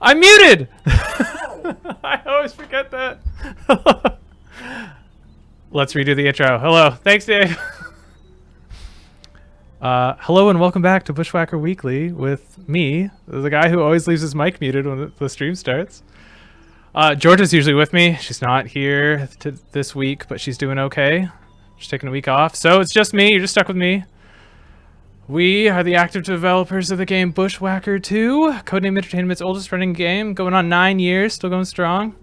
I'm muted! I always forget that. Let's redo the intro. Hello. Thanks, Dave. Hello and welcome back to Bushwhacker Weekly with me, the guy who always leaves his mic muted when the stream starts. Georgia's usually with me. She's not here this week, but she's doing okay. She's taking a week off. So it's just me. You're just stuck with me. We are the active developers of the game Bushwhacker 2, Codename Entertainment's oldest running game, going on 9 years, still going strong.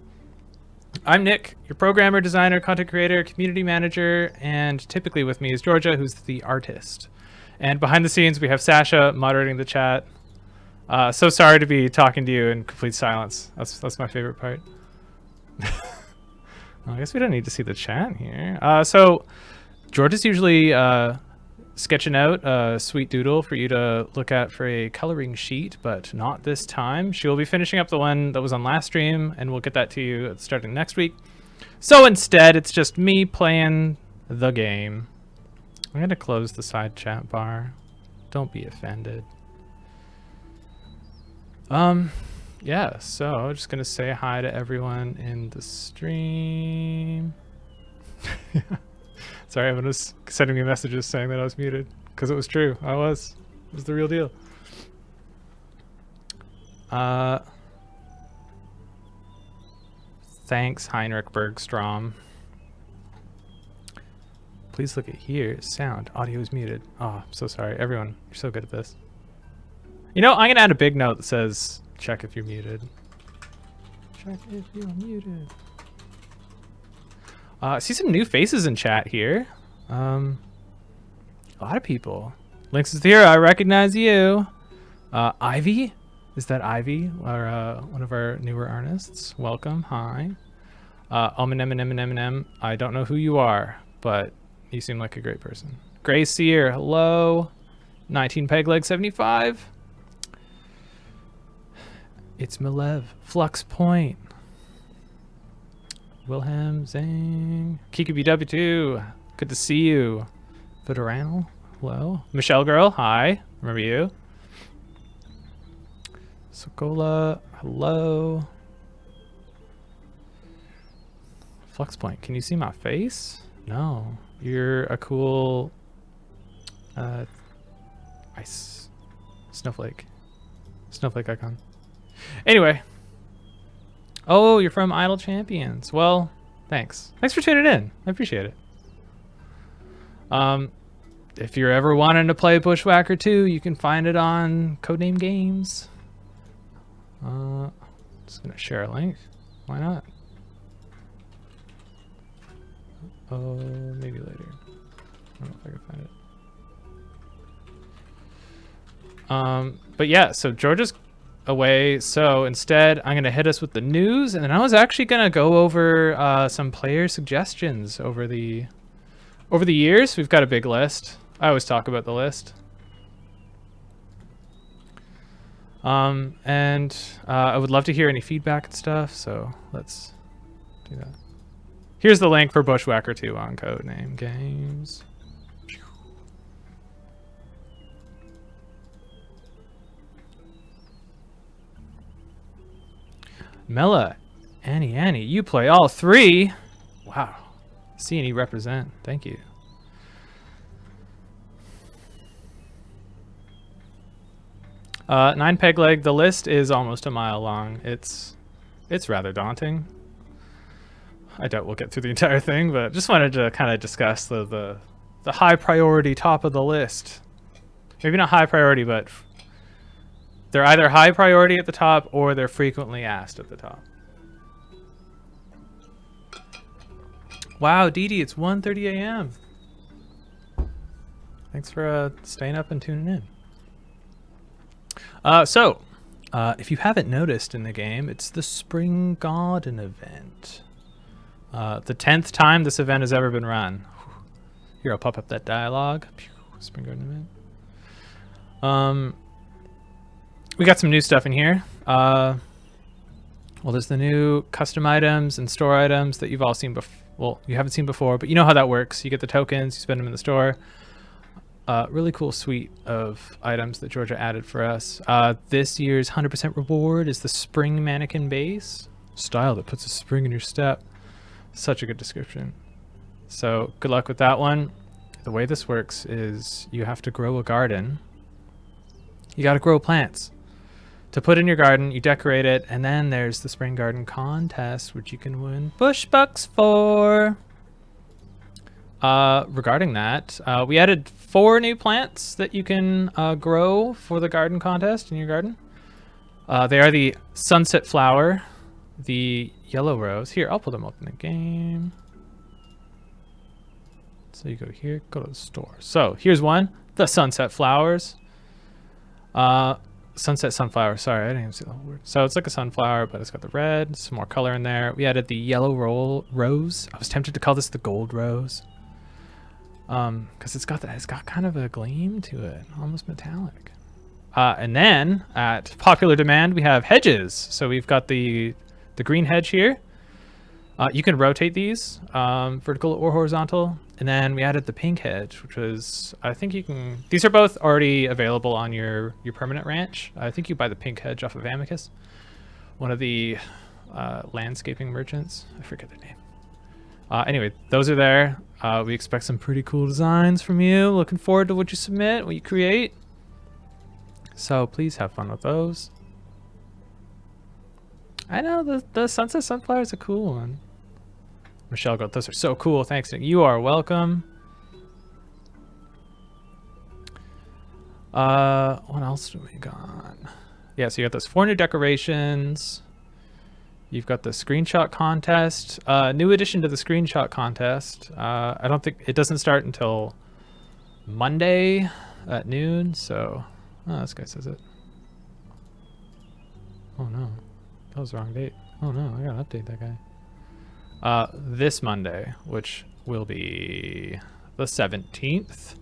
I'm Nick, your programmer, designer, content creator, community manager, and typically with me is Georgia, who's the artist. And behind the scenes, we have Sasha moderating the chat. So sorry to be talking to you in complete silence. That's my favorite part. Well, I guess we don't need to see the chat here. So Georgia's usually sketching out a sweet doodle for you to look at for a coloring sheet, but not this time. She will be finishing up the one that was on last stream, and we'll get that to you starting next week. So instead, it's just me playing the game. I'm going to close the side chat bar. Don't be offended. Yeah, so just going to say hi to everyone in the stream. Sorry, everyone was sending me messages saying that I was muted, because it was true. I was. It was the real deal. Thanks, Heinrich Bergstrom. Please look at here. Sound. Audio is muted. Oh, I'm so sorry. Everyone, you're so good at this. You know, I'm going to add a big note that says, check if you're muted. Check if you're muted. I see some new faces in chat here. A lot of people. Lynx is here. I recognize you. Ivy? Is that Ivy? Or one of our newer artists? Welcome. Hi. Eminem. I don't know who you are, but you seem like a great person. Gray Seer. Hello. 19 Peg Leg 75. It's Milev. Flux Point. Wilhelm Zang. Kiki BW2. Good to see you. Federano. Hello. Michelle Girl. Hi. Remember you. Sokola. Hello. Flux Point. Can you see my face? No. You're a cool ice snowflake. Snowflake icon. Anyway. Oh, you're from Idle Champions. Well, thanks. Thanks for tuning in. I appreciate it. If you're ever wanting to play Bushwhacker 2, you can find it on Codename Games. Just gonna share a link. Why not? Oh, maybe later. I don't know if I can find it. But yeah, so Georgia's away, so instead I'm gonna hit us with the news, and then I was actually gonna go over some player suggestions over the years. We've got a big list. I always talk about the list. And I would love to hear any feedback and stuff, so let's do that. Here's the link for Bushwhacker 2 on Codename Games. Mela, Annie, you play all three. Wow. C&E represent. Thank you. Nine Peg Leg. The list is almost a mile long. It's rather daunting. I doubt we'll get through the entire thing, but just wanted to kind of discuss the high priority top of the list. Maybe not high priority, but they're either high priority at the top or they're frequently asked at the top. Wow, Dee Dee, it's 1:30 a.m. Thanks for staying up and tuning in. So, if you haven't noticed in the game, it's the Spring Garden event. The 10th time this event has ever been run. Here, I'll pop up that dialogue. Spring Garden event. We got some new stuff in here. Well, there's the new custom items and store items that you've all seen before. Well, you haven't seen before, but you know how that works. You get the tokens, you spend them in the store. Really cool suite of items that Georgia added for us. This year's 100% reward is the spring mannequin base. Style that puts a spring in your step. Such a good description. So good luck with that one. The way this works is you have to grow a garden. You got to grow plants. To put in your garden, you decorate it, and then there's the Spring Garden Contest, which you can win Bush Bucks for. Regarding that, we added 4 new plants that you can grow for the garden contest in your garden. They are the Sunset Flower, the Yellow Rose. Here, I'll pull them up in the game. So you go here, go to the store. So here's one, the Sunset Flowers. Sunset Sunflower, sorry, I didn't even see the whole word. So it's like a sunflower, but it's got the red, some more color in there. We added the Yellow Rose. I was tempted to call this the Gold Rose. Because it's got kind of a gleam to it, almost metallic. And then at popular demand, we have hedges. So we've got the green hedge here. You can rotate these, vertical or horizontal. And then we added the pink hedge, which was, I think you can, these are both already available on your permanent ranch. I think you buy the pink hedge off of Amicus, one of the landscaping merchants. I forget their name. Anyway, those are there. We expect some pretty cool designs from you. Looking forward to what you submit, what you create. So please have fun with those. I know the Sunset Sunflower is a cool one. Michelle goes, those are so cool. Thanks, Nick. You are welcome. What else do we got? Yeah, so you got those 4 new decorations. You've got the screenshot contest. New addition to the screenshot contest. I don't think it doesn't start until Monday at noon. So, oh, this guy says it. Oh no, that was the wrong date. Oh no, I gotta update that guy. This Monday, which will be the 17th.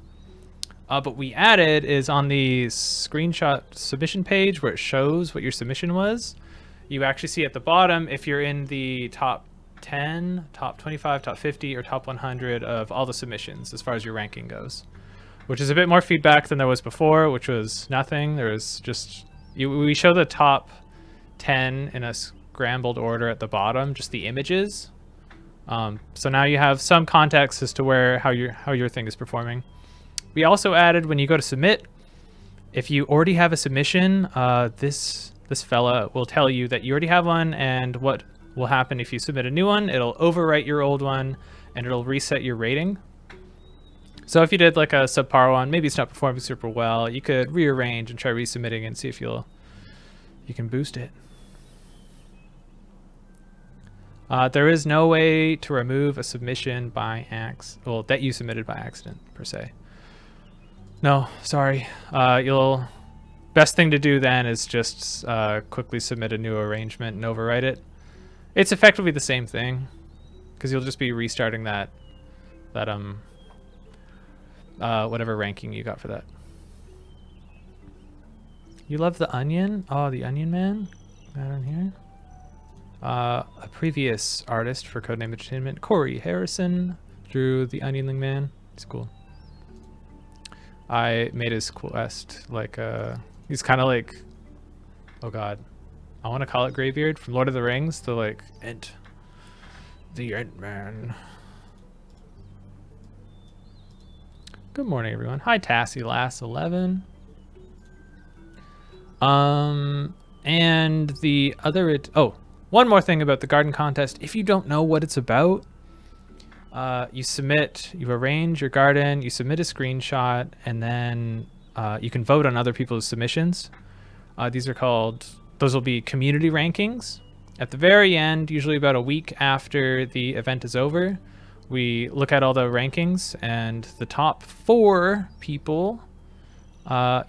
But we added is on the screenshot submission page where it shows what your submission was. You actually see at the bottom if you're in the top 10, top 25, top 50, or top 100 of all the submissions as far as your ranking goes, which is a bit more feedback than there was before, which was nothing. There was just, we show the top 10 in a scrambled order at the bottom, just the images. So now you have some context as to how your thing is performing. We also added when you go to submit, if you already have a submission, this fella will tell you that you already have one, and what will happen if you submit a new one. It'll overwrite your old one and it'll reset your rating. So if you did like a subpar one, maybe it's not performing super well, you could rearrange and try resubmitting and see if you can boost it. There is no way to remove a submission by well, that you submitted by accident per se. No, sorry. Best thing to do then is just quickly submit a new arrangement and overwrite it. It's effectively the same thing, because you'll just be restarting that whatever ranking you got for that. You love the Onion? Oh, the Onion Man? That on here? A previous artist for Codename Entertainment, Corey Harrison, drew the Onionling Man. It's cool. I made his quest like he's kind of like, oh god, I want to call it Greybeard from Lord of the Rings, the like the Ent Man. Good morning, everyone. Hi, Tassie Lass 11. And the other one more thing about the garden contest. If you don't know what it's about, you arrange your garden, you submit a screenshot, and then you can vote on other people's submissions. Those will be community rankings. At the very end, usually about a week after the event is over, we look at all the rankings, and the top 4 people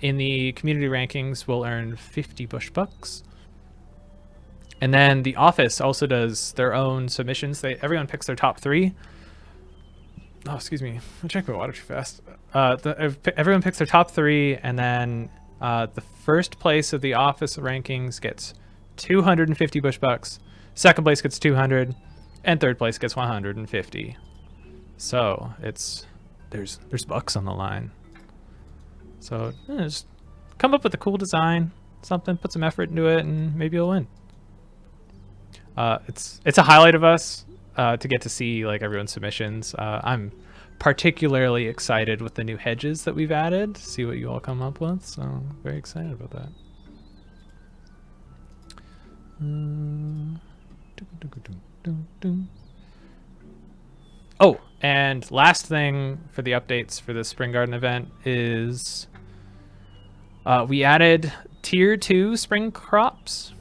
in the community rankings will earn 50 bush bucks. And then the office also does their own submissions. Everyone picks their top 3. Oh, excuse me. I drank my water too fast. Everyone picks their top 3, and then the first place of the office rankings gets 250 bush bucks. Second place gets 200, and third place gets 150. So there's bucks on the line. So just come up with a cool design, something, put some effort into it, and maybe you'll win. It's a highlight of us to get to see like everyone's submissions. I'm particularly excited with the new hedges that we've added, to see what you all come up with, so I'm very excited about that. Oh, and last thing for the updates for the Spring Garden event is we added tier 2 spring crops.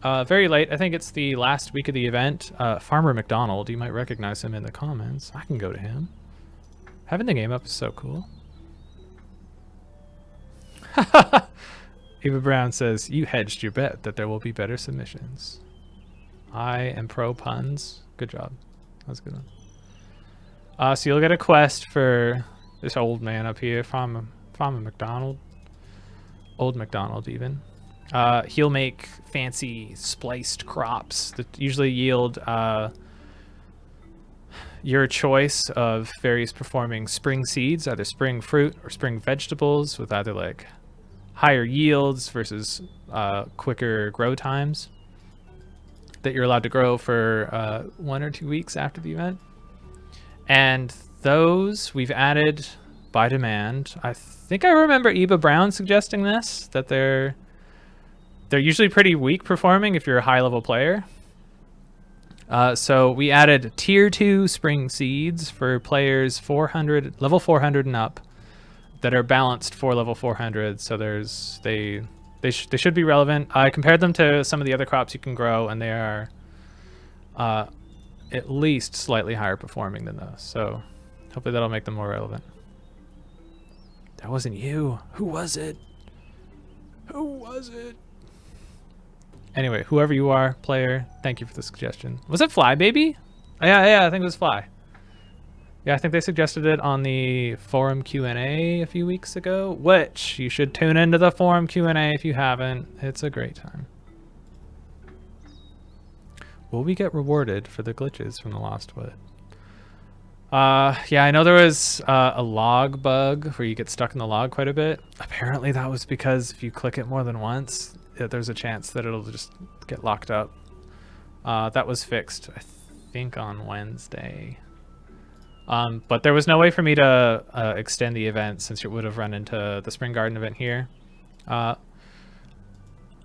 Very late. I think it's the last week of the event. Farmer McDonald, you might recognize him in the comments. I can go to him. Having the game up is so cool. Eva Brown says, you hedged your bet that there will be better submissions. I am pro puns. Good job. That was a good one. So you'll get a quest for this old man up here, Farmer McDonald. Old McDonald, even. He'll make fancy spliced crops that usually yield your choice of various performing spring seeds, either spring fruit or spring vegetables, with either like higher yields versus quicker grow times that you're allowed to grow for 1 or 2 weeks after the event. And those we've added by demand. I think I remember Eva Brown suggesting this, that they're they're usually pretty weak performing if you're a high level player. So we added tier 2 spring seeds for players level 400 and up that are balanced for level 400. So they should be relevant. I compared them to some of the other crops you can grow, and they are at least slightly higher performing than those. So hopefully that'll make them more relevant. That wasn't you. Who was it? Who was it? Anyway, whoever you are, player, thank you for the suggestion. Was it Fly Baby? Yeah, I think it was Fly. Yeah, I think they suggested it on the forum Q&A a few weeks ago, which you should tune into the forum Q&A if you haven't. It's a great time. Will we get rewarded for the glitches from the Lost Wood? Yeah, I know there was a log bug where you get stuck in the log quite a bit. Apparently that was because if you click it more than once, there's a chance that it'll just get locked up. That was fixed, I think, on Wednesday. But there was no way for me to extend the event since it would have run into the Spring Garden event here.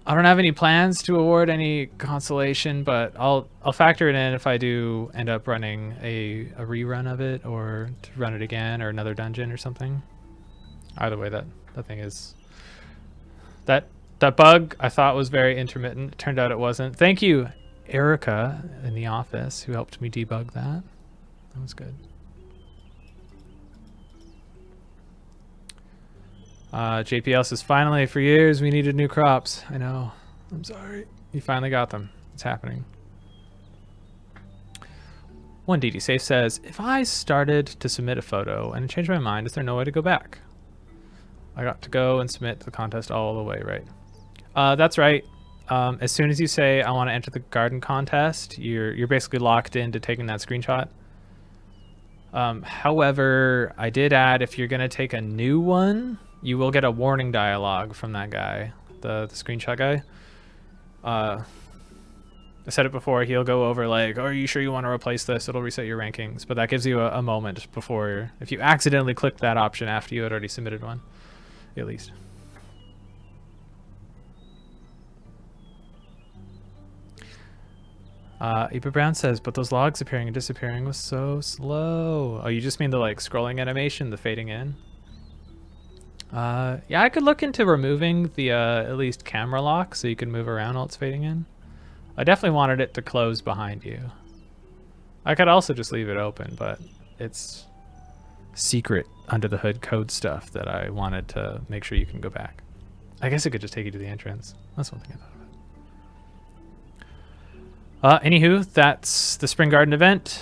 I don't have any plans to award any consolation, but I'll factor it in if I do end up running a rerun of it, or to run it again, or another dungeon or something. Either way, that thing is... That bug I thought was very intermittent. It turned out it wasn't. Thank you, Erica in the office, who helped me debug that. That was good. JPL says, finally, for years we needed new crops. I know. I'm sorry. You finally got them. It's happening. 1DD Safe says, if I started to submit a photo and changed my mind, is there no way to go back? I got to go and submit the contest all the way, right? That's right. As soon as you say, I want to enter the garden contest, you're basically locked into taking that screenshot. However, I did add, if you're going to take a new one, you will get a warning dialogue from that guy, the screenshot guy. I said it before, he'll go over like, oh, are you sure you want to replace this? It'll reset your rankings. But that gives you a moment before, if you accidentally click that option after you had already submitted one, at least. Eva Brown says, but those logs appearing and disappearing was so slow. Oh, you just mean the like scrolling animation, the fading in? Yeah, I could look into removing the at least camera lock so you can move around while it's fading in. I definitely wanted it to close behind you. I could also just leave it open, but it's secret under the hood code stuff that I wanted to make sure you can go back. I guess it could just take you to the entrance. That's one thing I thought of. Anywho, that's the Spring Garden event.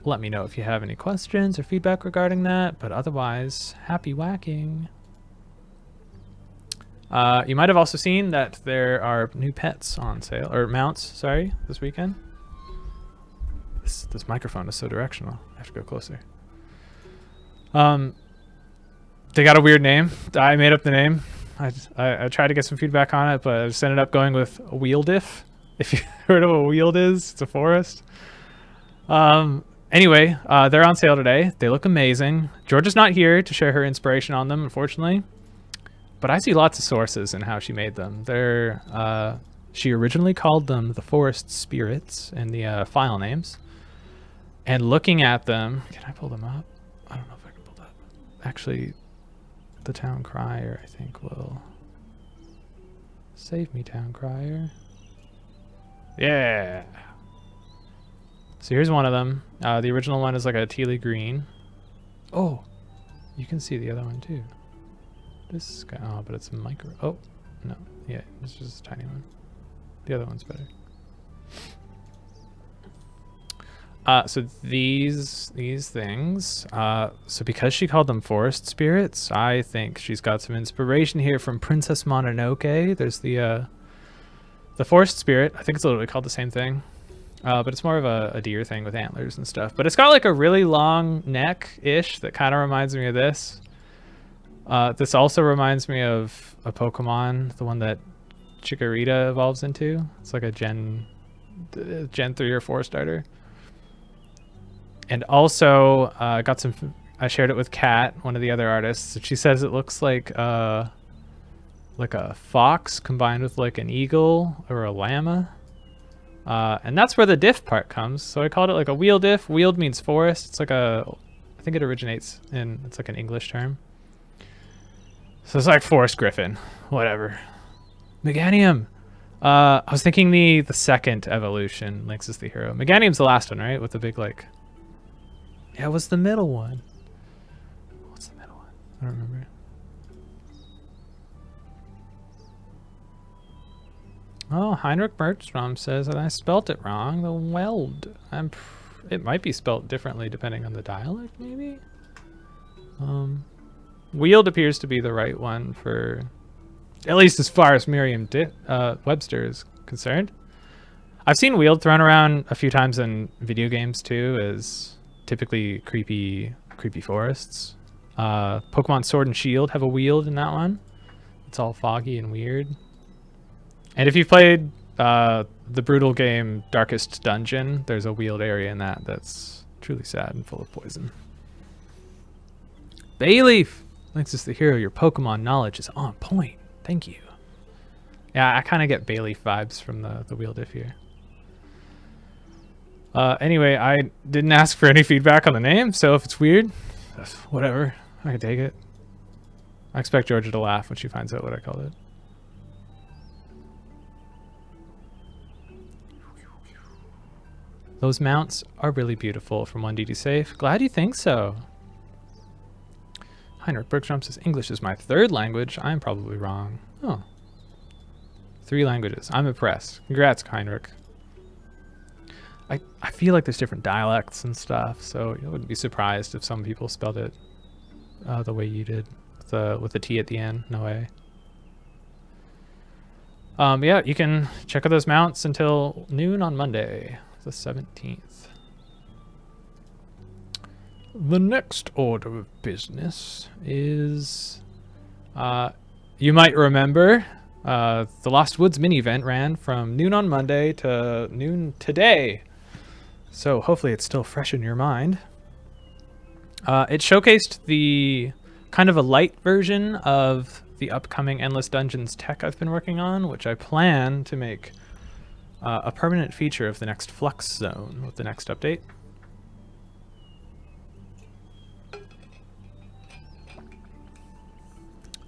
Let me know if you have any questions or feedback regarding that, but otherwise, happy whacking. You might have also seen that there are new pets on sale, or mounts, sorry, this weekend. This microphone is so directional. I have to go closer. They got a weird name. I made up the name. I tried to get some feedback on it, but I just ended up going with a Wieldiff. If you heard of what a Wield is, it's a forest. Anyway, they're on sale today. They look amazing. Georgia's not here to share her inspiration on them, unfortunately. But I see lots of sources in how she made them. She originally called them the Forest Spirits in the file names. And looking at them, can I pull them up? I don't know if I can pull that up. Actually, the Town Crier, I think, will save me, Town Crier. Yeah. So here's one of them. The original one is like a tealy green. Oh, you can see the other one too. This guy, oh, but it's a micro. Oh, no, yeah, it's just a tiny one. The other one's better. So these things, so because she called them forest spirits, I think she's got some inspiration here from Princess Mononoke. There's the forest spirit. I think it's literally called the same thing. But it's more of a deer thing with antlers and stuff. But it's got like a really long neck-ish that kind of reminds me of this. This also reminds me of a Pokemon, the one that Chikorita evolves into. It's like a Gen 3 or 4 starter. And also, I shared it with Kat, one of the other artists. She says it looks like like a fox combined with like an eagle or a llama. And that's where the diff part comes. So I called it like a wheel diff. Wheeled means forest. It's like I think it originates it's like an English term. So it's like forest griffin, whatever. Meganium. I was thinking the second evolution, Lynx is the hero. Meganium's the last one, right? With the big like, yeah, what's the middle one? What's the middle one? I don't remember. Oh, Heinrich Bergstrom says that I spelt it wrong. The weld. It might be spelt differently depending on the dialect, maybe? Wheeled appears to be the right one for, at least as far as Merriam-Webster is concerned. I've seen wheeled thrown around a few times in video games too, as typically creepy forests. Pokemon Sword and Shield have a wheeled in that one. It's all foggy and weird. And if you've played the brutal game Darkest Dungeon, there's a wheeled area in that's truly sad and full of poison. Bayleaf! Lynx is the hero. Your Pokemon knowledge is on point. Thank you. Yeah, I kind of get Bayleaf vibes from the wheel diff here. Anyway, I didn't ask for any feedback on the name, so if it's weird, whatever. I can take it. I expect Georgia to laugh when she finds out what I called it. Those mounts are really beautiful from 1DD Safe. Glad you think so. Heinrich Bergstrom says, English is my third language. I'm probably wrong. Oh. 3 languages. I'm impressed. Congrats, Heinrich. I feel like there's different dialects and stuff, so I wouldn't be surprised if some people spelled it the way you did, with the T at the end. No way. Yeah, you can check out those mounts until noon on Monday, the 17th. The next order of business is, you might remember, the Lost Woods mini event ran from noon on Monday to noon today. So hopefully it's still fresh in your mind. It showcased the kind of a light version of the upcoming Endless Dungeons tech I've been working on, which I plan to make a permanent feature of the next Flux Zone with the next update.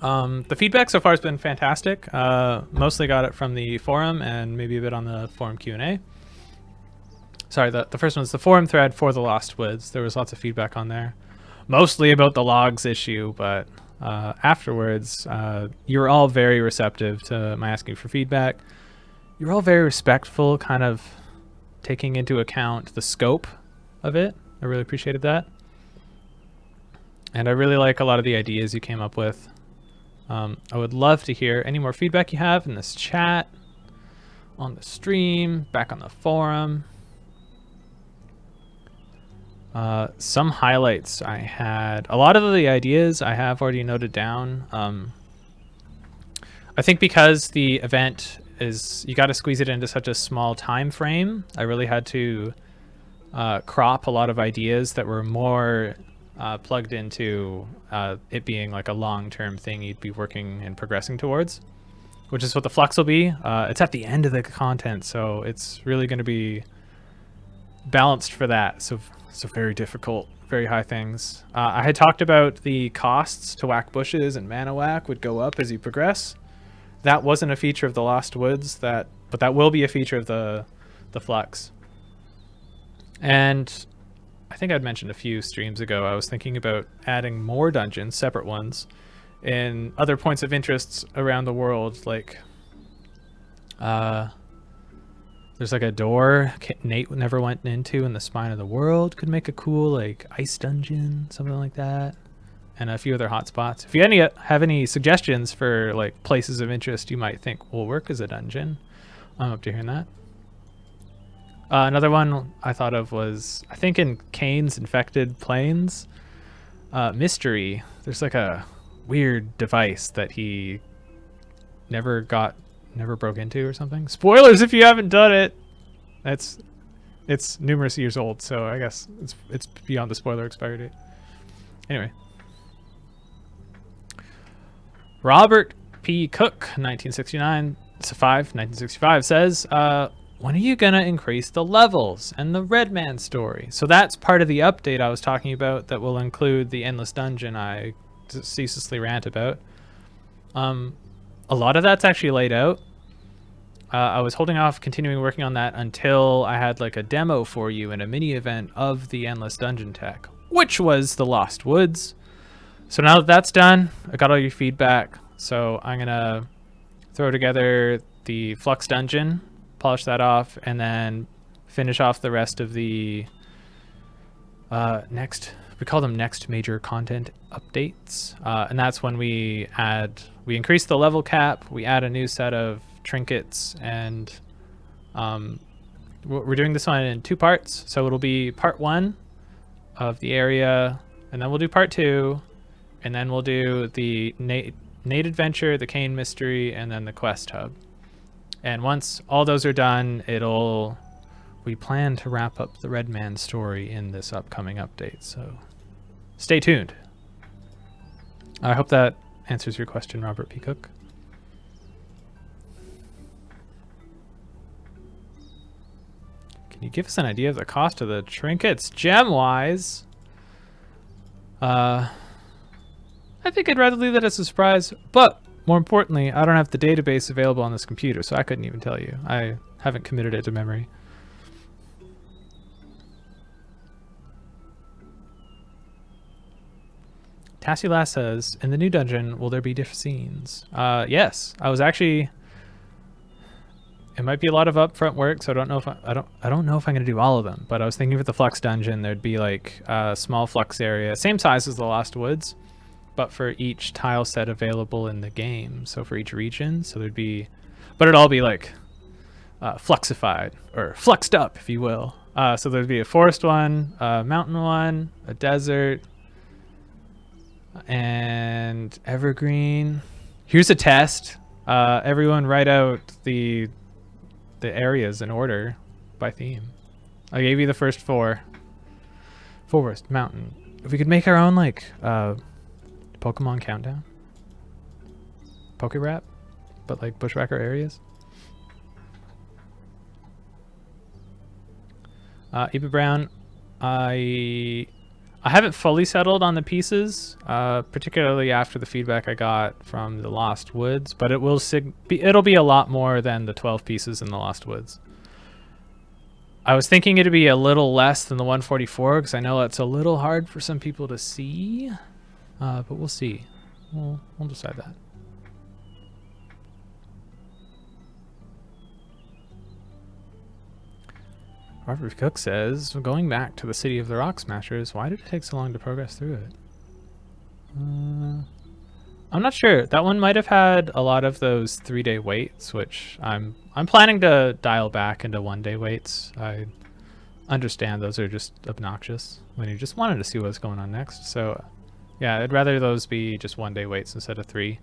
The feedback so far has been fantastic. Mostly got it from the forum and maybe a bit on the forum Q&A. Sorry, the first one's the forum thread for the Lost Woods. There was lots of feedback on there. Mostly about the logs issue, but afterwards, you were all very receptive to my asking for feedback. You were all very respectful, kind of taking into account the scope of it. I really appreciated that. And I really like a lot of the ideas you came up with. I would love to hear any more feedback you have in this chat, on the stream, back on the forum. Some highlights I had. A lot of the ideas I have already noted down. I think because the event is, you got to squeeze it into such a small time frame, I really had to crop a lot of ideas that were more plugged into it being like a long-term thing you'd be working and progressing towards, which is what the Flux will be. It's at the end of the content, so it's really going to be balanced for that. So very difficult, very high things. I had talked about the costs to whack bushes and mana whack would go up as you progress. That wasn't a feature of the Lost Woods, but that will be a feature of the Flux. And I think I'd mentioned a few streams ago, I was thinking about adding more dungeons, separate ones, in other points of interest around the world. Like, there's like a door Nate never went into in the Spine of the World. Could make a cool like ice dungeon, something like that. And a few other hotspots. If you have any suggestions for like places of interest you might think will work as a dungeon, I'm up to hearing that. Another one I thought of was, I think in Kane's Infected Plains, Mystery, there's like a weird device that he never broke into or something. Spoilers if you haven't done it. It's numerous years old, so I guess it's beyond the spoiler expiry date. Anyway. Robert P. Cook, 1965 says, when are you going to increase the levels and the Red Man story? So that's part of the update I was talking about that will include the endless dungeon I ceaselessly rant about. A lot of that's actually laid out. I was holding off continuing working on that until I had like a demo for you in a mini event of the endless dungeon tech, which was the Lost Woods. So now that that's done, I got all your feedback. So I'm going to throw together the Flux dungeon, polish that off, and then finish off the rest of the we call them next major content updates. And that's when we increase the level cap, we add a new set of trinkets, and we're doing this one in 2 parts. So it'll be part 1 of the area, and then we'll do part 2, and then we'll do the Nate Adventure, the Kane Mystery, and then the Quest Hub. And once all those are done, we plan to wrap up the Red Man story in this upcoming update. So stay tuned. I hope that answers your question, Robert P. Cook. Can you give us an idea of the cost of the trinkets gem-wise? I think I'd rather leave that as a surprise, but more importantly, I don't have the database available on this computer, so I couldn't even tell you. I haven't committed it to memory. Tassila says, in the new dungeon, will there be different scenes? Yes, I was actually. It might be a lot of upfront work, so I don't know if I don't know if I'm gonna do all of them. But I was thinking with the Flux dungeon, there'd be like a small Flux area, same size as the Lost Woods, but for each tile set available in the game. So for each region, so there'd be, but it'd all be like fluxified or fluxed up, if you will. So there'd be a forest one, a mountain one, a desert, and evergreen. Here's a test. Everyone write out the areas in order by theme. I gave you the first 4. Forest, mountain. If we could make our own like Pokemon countdown, Poke Rap, but like Bushwhacker areas. Eva Brown, I haven't fully settled on the pieces, particularly after the feedback I got from the Lost Woods, but it'll be a lot more than the 12 pieces in the Lost Woods. I was thinking it'd be a little less than the 144 because I know it's a little hard for some people to see, but we'll see. We'll decide that. Robert Cook says, going back to the City of the Rock Smashers, why did it take so long to progress through it? I'm not sure. That one might have had a lot of those 3-day waits, which I'm planning to dial back into 1-day waits. I understand those are just obnoxious when you just wanted to see what's going on next. So yeah, I'd rather those be just 1-day waits instead of 3.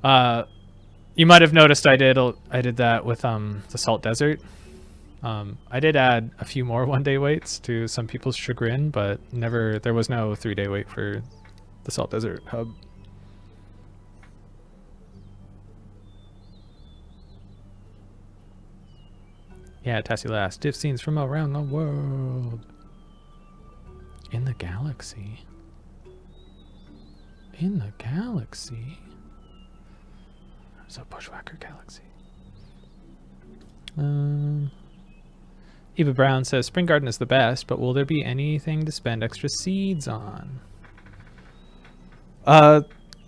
You might have noticed I did that with the Salt Desert. I did add a few more 1-day waits to some people's chagrin, but there was no 3-day wait for the Salt Desert hub. Yeah, Tassie last. Diff scenes from around the world. In the galaxy. In the galaxy. There's a Bushwhacker galaxy. Eva Brown says, Spring Garden is the best, but will there be anything to spend extra seeds on?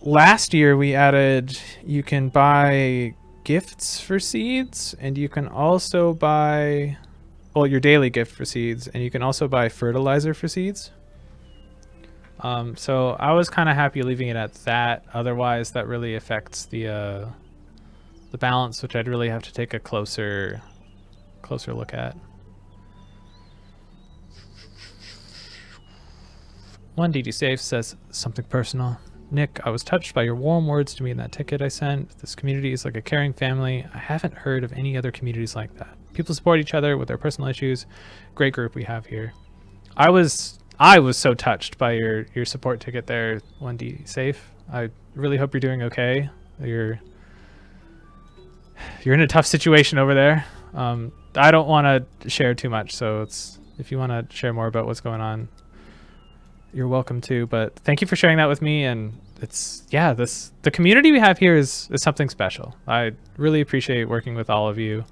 Last year we added, you can buy gifts for seeds, and you can also buy, well, your daily gift for seeds, and you can also buy fertilizer for seeds. So I was kind of happy leaving it at that. Otherwise, that really affects the balance, which I'd really have to take a closer look at. One DD Safe says something personal. Nick, I was touched by your warm words to me in that ticket I sent. This community is like a caring family. I haven't heard of any other communities like that. People support each other with their personal issues. Great group we have here. I was so touched by your support ticket there, 1D Safe. I really hope you're doing okay. You're in a tough situation over there. I don't want to share too much, so if you want to share more about what's going on, you're welcome to. But thank you for sharing that with me. And the community we have here is something special. I really appreciate working with all of you.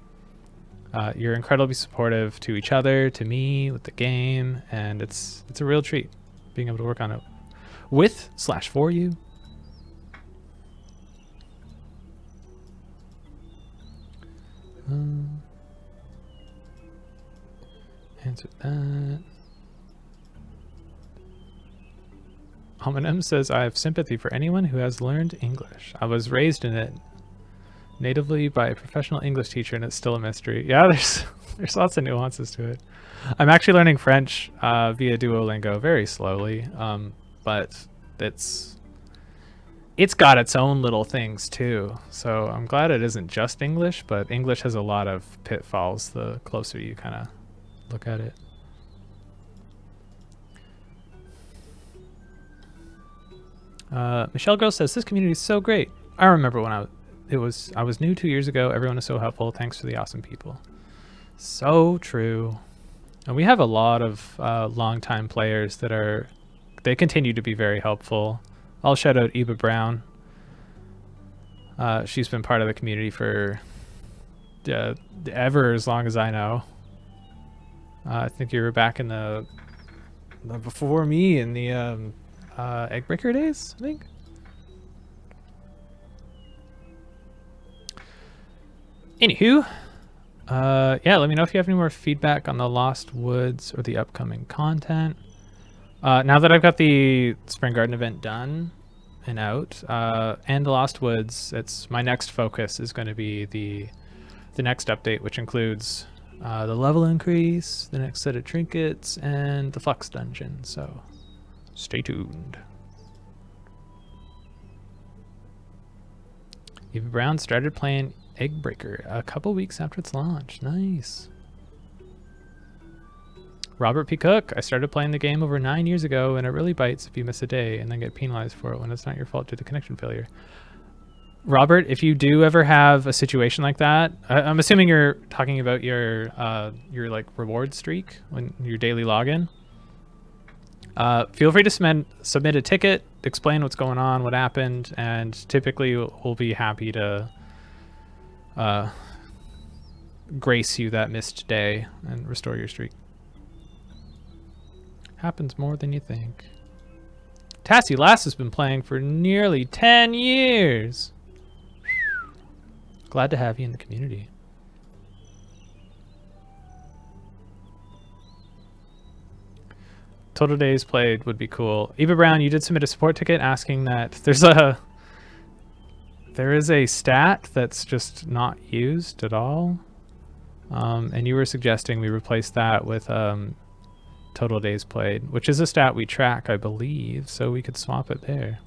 You're incredibly supportive to each other, to me, with the game, and it's a real treat being able to work on it with/for you. Answer that. Hominem says, I have sympathy for anyone who has learned English. I was raised in it natively by a professional English teacher, and it's still a mystery. Yeah, there's lots of nuances to it. I'm actually learning French via Duolingo very slowly, but it's got its own little things too. So I'm glad it isn't just English, but English has a lot of pitfalls the closer you kind of look at it. Michelle Girl says, this community is so great. I remember when I was new 2 years ago. Everyone is so helpful. Thanks to the awesome people. So true. And we have a lot of longtime players they continue to be very helpful. I'll shout out Eva Brown. She's been part of the community for ever as long as I know. I think you were back in the before me in the Eggbreaker days, I think. Anywho, yeah, let me know if you have any more feedback on the Lost Woods or the upcoming content. Now that I've got the Spring Garden event done and out, and the Lost Woods, my next focus is going to be the next update, which includes the level increase, the next set of trinkets, and the Flux dungeon. So stay tuned. Eva Brown started playing Eggbreaker a couple weeks after its launch. Nice. Robert P. Cook, I started playing the game over 9 years ago, and it really bites if you miss a day and then get penalized for it when it's not your fault due to connection failure. Robert, if you do ever have a situation like that, I'm assuming you're talking about your like reward streak, when your daily login. Feel free to submit a ticket, explain what's going on, what happened, and typically we'll be happy to grace you that missed day and restore your streak. Happens more than you think. Tassie Lass has been playing for nearly 10 years. Glad to have you in the community. Total days played would be cool. Eva Brown, you did submit a support ticket asking that there is a stat that's just not used at all. And you were suggesting we replace that with total days played, which is a stat we track, I believe, so we could swap it there.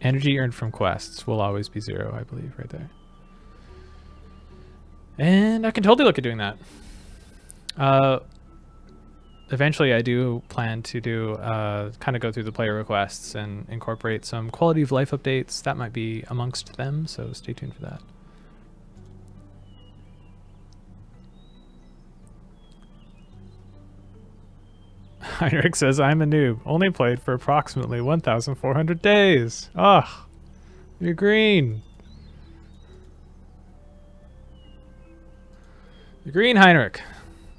Energy earned from quests will always be 0, I believe, right there. And I can totally look at doing that. Eventually I do plan to do kind of go through the player requests and incorporate some quality of life updates. That might be amongst them, so stay tuned for that. Heinrich says, I'm a noob. Only played for approximately 1,400 days. Ugh. You're green. You're green, Heinrich.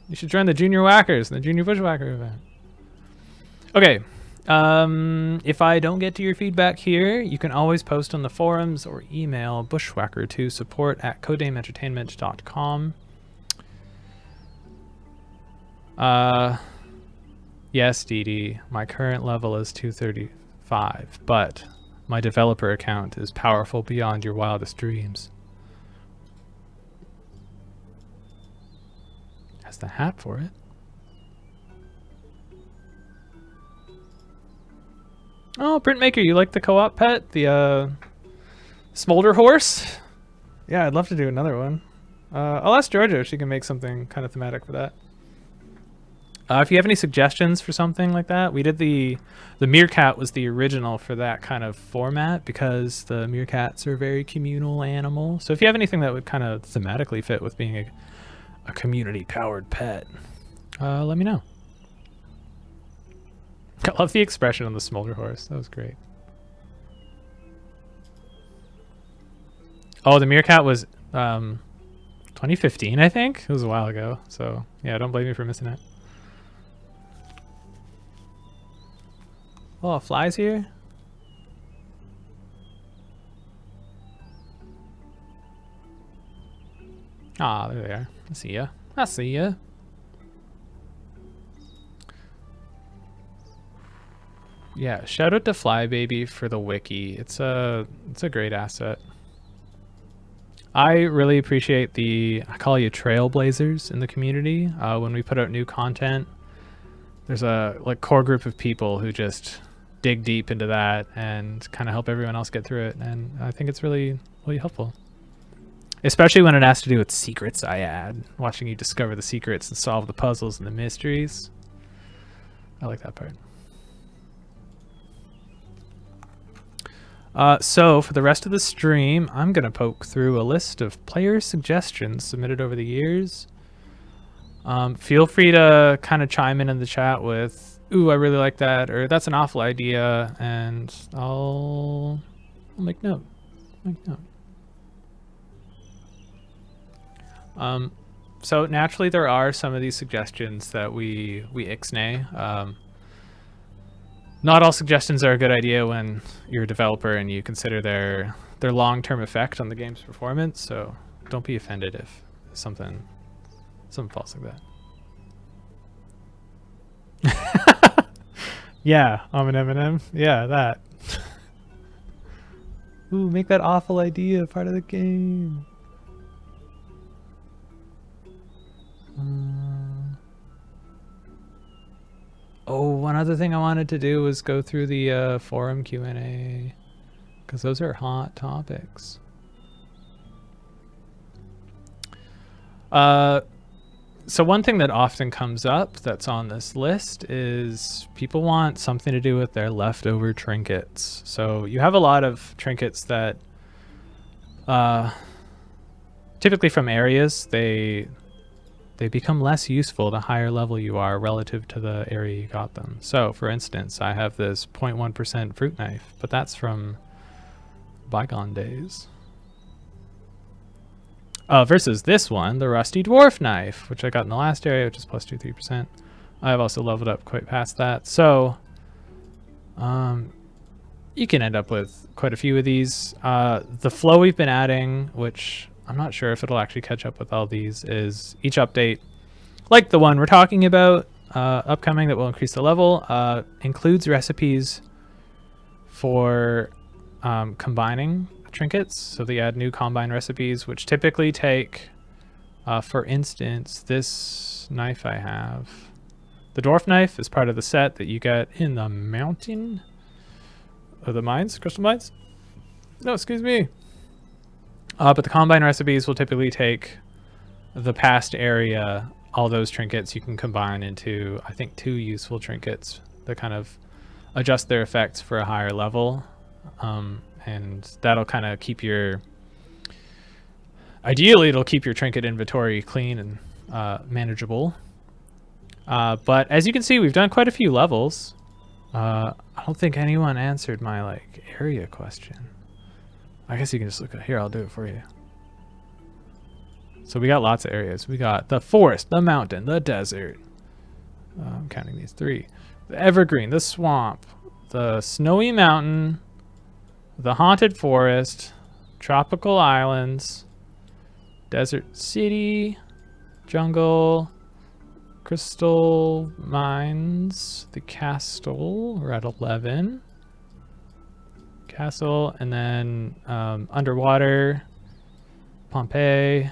You should join the Junior Whackers and the Junior Bushwhacker event. Okay. If I don't get to your feedback here, you can always post on the forums or email Bushwhacker to support@codenameentertainment.com. Yes, Dee, my current level is 235, but my developer account is powerful beyond your wildest dreams. Has the hat for it. Oh, Printmaker, you like the co-op pet? The Smolder Horse? Yeah, I'd love to do another one. I'll ask Georgia if she can make something kind of thematic for that. If you have any suggestions for something like that, we did the meerkat was the original for that kind of format because the meerkats are a very communal animal. So if you have anything that would kind of thematically fit with being a community-powered pet, let me know. I love the expression on the smolder horse. That was great. Oh, the meerkat was 2015, I think. It was a while ago. So yeah, don't blame me for missing it. Oh, flies here? Ah, there they are. I see ya. I see ya. Yeah, shout out to Flybaby for the wiki. It's a great asset. I really appreciate I call you trailblazers in the community. When we put out new content, there's a core group of people who just dig deep into that and kind of help everyone else get through it. And I think it's really, really helpful. Especially when it has to do with secrets I add. Watching you discover the secrets and solve the puzzles and the mysteries. I like that part. So for the rest of the stream, I'm going to poke through a list of player suggestions submitted over the years. Feel free to kind of chime in the chat with, ooh, I really like that, or that's an awful idea, and I'll make note. So naturally there are some of these suggestions that we ixnay. Not all suggestions are a good idea when you're a developer and you consider their long-term effect on the game's performance, so don't be offended if something falls like that. Yeah, I'm an M&M. Yeah, that. Ooh, make that awful idea part of the game. Oh, one other thing I wanted to do was go through the forum Q&A, because those are hot topics. So one thing that often comes up that's on this list is people want something to do with their leftover trinkets. So you have a lot of trinkets that typically from areas, they become less useful the higher level you are relative to the area you got them. So for instance, I have this 0.1% fruit knife, but that's from bygone days. Versus this one, the rusty dwarf knife, which I got in the last area, which is plus 2-3%. I've also leveled up quite past that. So you can end up with quite a few of these. The flow we've been adding, which I'm not sure if it'll actually catch up with all these, is each update, like the one we're talking about, upcoming that will increase the level, includes recipes for combining trinkets. So they add new combine recipes, which typically take, for instance, this knife I have. The dwarf knife is part of the set that you get in the mountain of the mines, crystal mines. No, excuse me. But the combine recipes will typically take the past area, all those trinkets you can combine into, I think, 2 useful trinkets that kind of adjust their effects for a higher level. And that'll kind of keep ideally it'll keep your trinket inventory clean and manageable. But as you can see, we've done quite a few levels. I don't think anyone answered my area question. I guess you can just look at here. I'll do it for you. So we got lots of areas. We got the forest, the mountain, the desert. I'm counting these 3. The evergreen, the swamp, the snowy mountain, the haunted forest, tropical islands, desert city, jungle, crystal mines, the castle. We're at 11. Castle, and then underwater, Pompeii,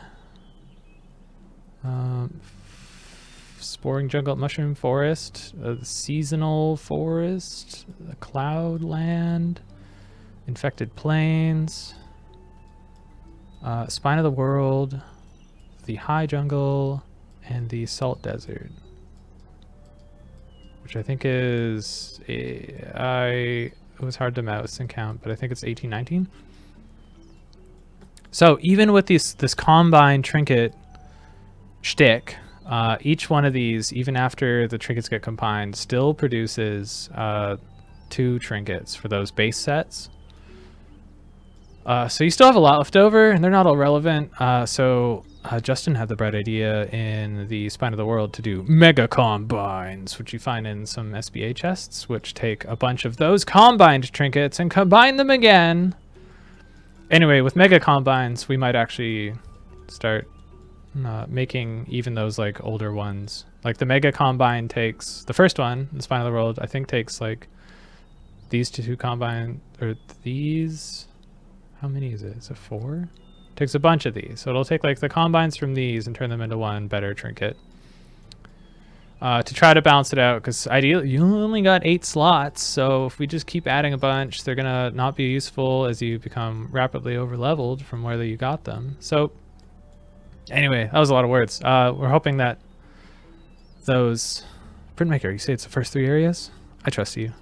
sporing jungle, mushroom forest, seasonal forest, the cloud land, infected plains, spine of the world, the high jungle, and the salt desert. which I think is it was hard to mouse and count, but I think it's 1819. So even with this combine trinket shtick, each one of these, even after the trinkets get combined, still produces 2 trinkets for those base sets. So you still have a lot left over, and they're not all relevant. So Justin had the bright idea in the Spine of the World to do mega combines, which you find in some SBA chests, which take a bunch of those combined trinkets and combine them again. Anyway, with mega combines, we might actually start making even those like older ones. Like the mega combine takes, the first one, the Spine of the World, I think takes like these 2 combine, or these, how many is it? Is it 4? Takes a bunch of these. So it'll take like the combines from these and turn them into one better trinket. To try to balance it out, because ideally you only got 8 slots, so if we just keep adding a bunch, they're gonna not be useful as you become rapidly over leveled from where you got them. So anyway, that was a lot of words. We're hoping that those printmaker, you say it's the first 3 areas? I trust you.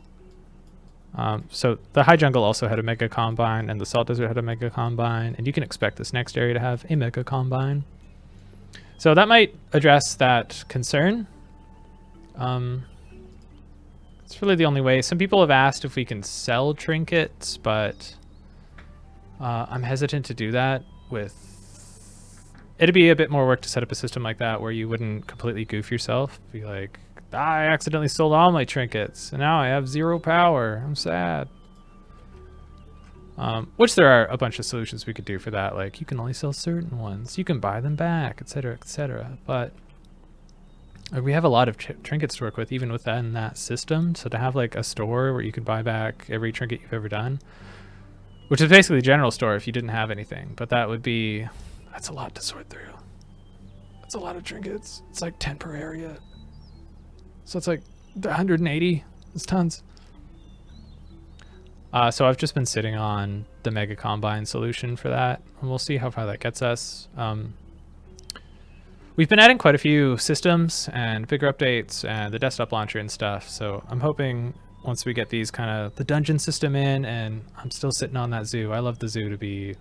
So the high jungle also had a mega combine, and the salt desert had a mega combine, and you can expect this next area to have a mega combine. So that might address that concern. It's really the only way. Some people have asked if we can sell trinkets, but I'm hesitant to do that. It'd be a bit more work to set up a system like that where you wouldn't completely goof yourself. Be like, I accidentally sold all my trinkets and now I have 0 power. I'm sad. Which there are a bunch of solutions we could do for that. Like you can only sell certain ones, you can buy them back, etc., etc. But we have a lot of trinkets to work with even within that system. So to have like a store where you can buy back every trinket you've ever done, which is basically a general store if you didn't have anything, but that's a lot to sort through. That's a lot of trinkets. It's like 10 per area. So it's like 180. It's tons. So I've just been sitting on the mega combine solution for that, and we'll see how far that gets us. We've been adding quite a few systems and bigger updates and the desktop launcher and stuff. So I'm hoping once we get these kind of the dungeon system in, and I'm still sitting on that zoo. I love the zoo it'd be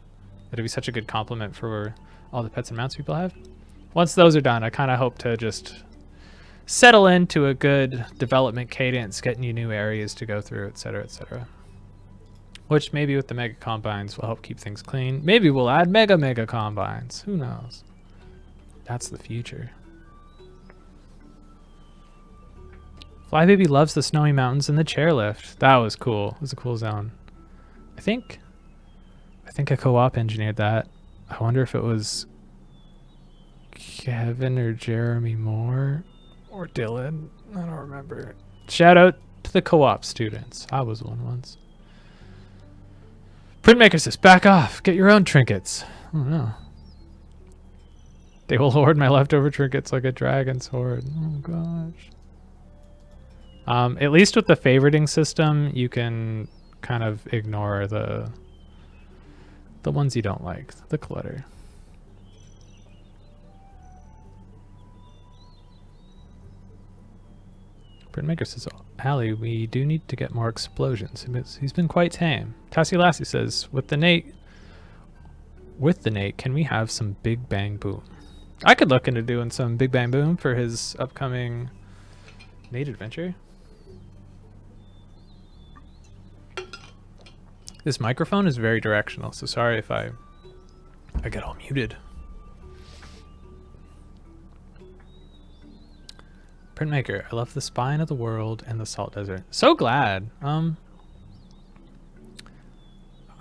such a good complement for all the pets and mounts people have. Once those are done, I kind of hope to just settle into a good development cadence, getting you new areas to go through, etc., etc. Which maybe with the mega combines will help keep things clean. Maybe we'll add mega combines. Who knows? That's the future. Flybaby loves the snowy mountains and the chairlift. That was cool. It was a cool zone. I think a co-op engineered that. I wonder if it was Kevin or Jeremy Moore or Dylan. I don't remember. Shout out to the co-op students. I was one once. Printmaker says, back off. Get your own trinkets. I don't know. They will hoard my leftover trinkets like a dragon's hoard. Oh, gosh. At least with the favoriting system, you can kind of ignore the ones you don't like, the clutter. Printmaker says, Allie, we do need to get more explosions. He's been quite tame. Tassie Lassie says, with the Nate, can we have some Big Bang Boom? I could look into doing some Big Bang Boom for his upcoming Nate adventure. This microphone is very directional, so sorry if I get all muted. Printmaker, I love the Spine of the World and the Salt Desert. So glad. I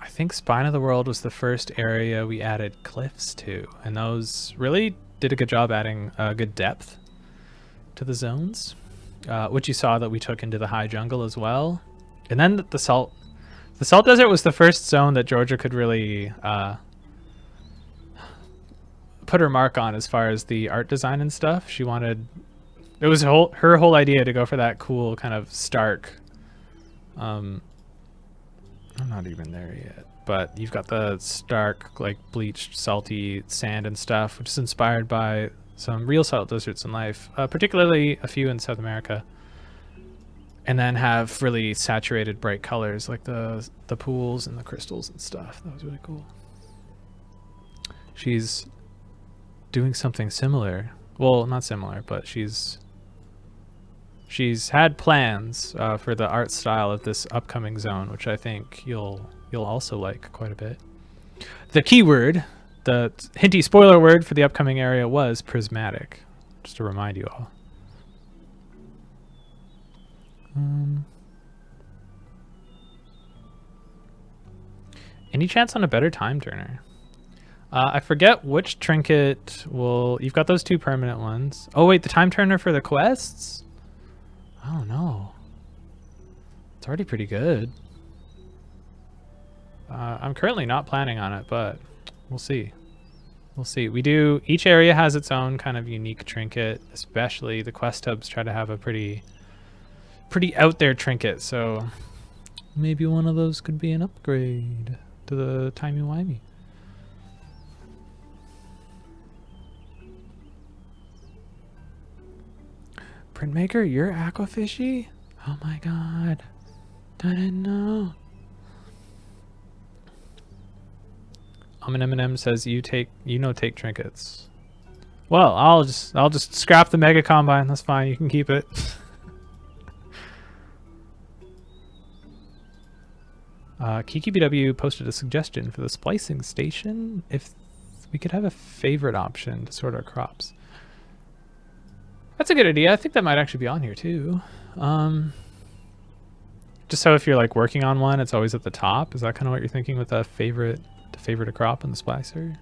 think Spine of the World was the first area we added cliffs to, and those really did a good job adding good depth to the zones, which you saw that we took into the high jungle as well. And then the Salt Desert was the first zone that Georgia could really put her mark on as far as the art design and stuff. She wanted, it was her whole idea to go for that cool kind of stark, I'm not even there yet, but you've got the stark, like bleached, salty sand and stuff, which is inspired by some real salt deserts in life, particularly a few in South America. and then have really saturated bright colors like the pools and the crystals and stuff. That was really cool. She's doing something similar. Well, not similar, but she's had plans for the art style of this upcoming zone, which I think you'll also like quite a bit. The keyword, the hinty spoiler word for the upcoming area was prismatic, just to remind you all. Any chance on a better time turner? I forget which trinket will... You've got those 2 permanent ones. Oh, wait, the time turner for the quests? I don't know. It's already pretty good. I'm currently not planning on it, but we'll see. We'll see. We do... Each area has its own kind of unique trinket, especially the quest hubs try to have a pretty out there trinket, so maybe one of those could be an upgrade to the timey-wimey. Printmaker, you're aquafishy? Oh my god. I didn't know. M&M says you take trinkets. Well, I'll just scrap the Mega Combine. That's fine. You can keep it. KikiBW posted a suggestion for the splicing station. If we could have a favorite option to sort our crops. That's a good idea. I think that might actually be on here too. Just so if you're like working on one, it's always at the top. Is that kind of what you're thinking with a favorite, to favorite a crop and the splicer?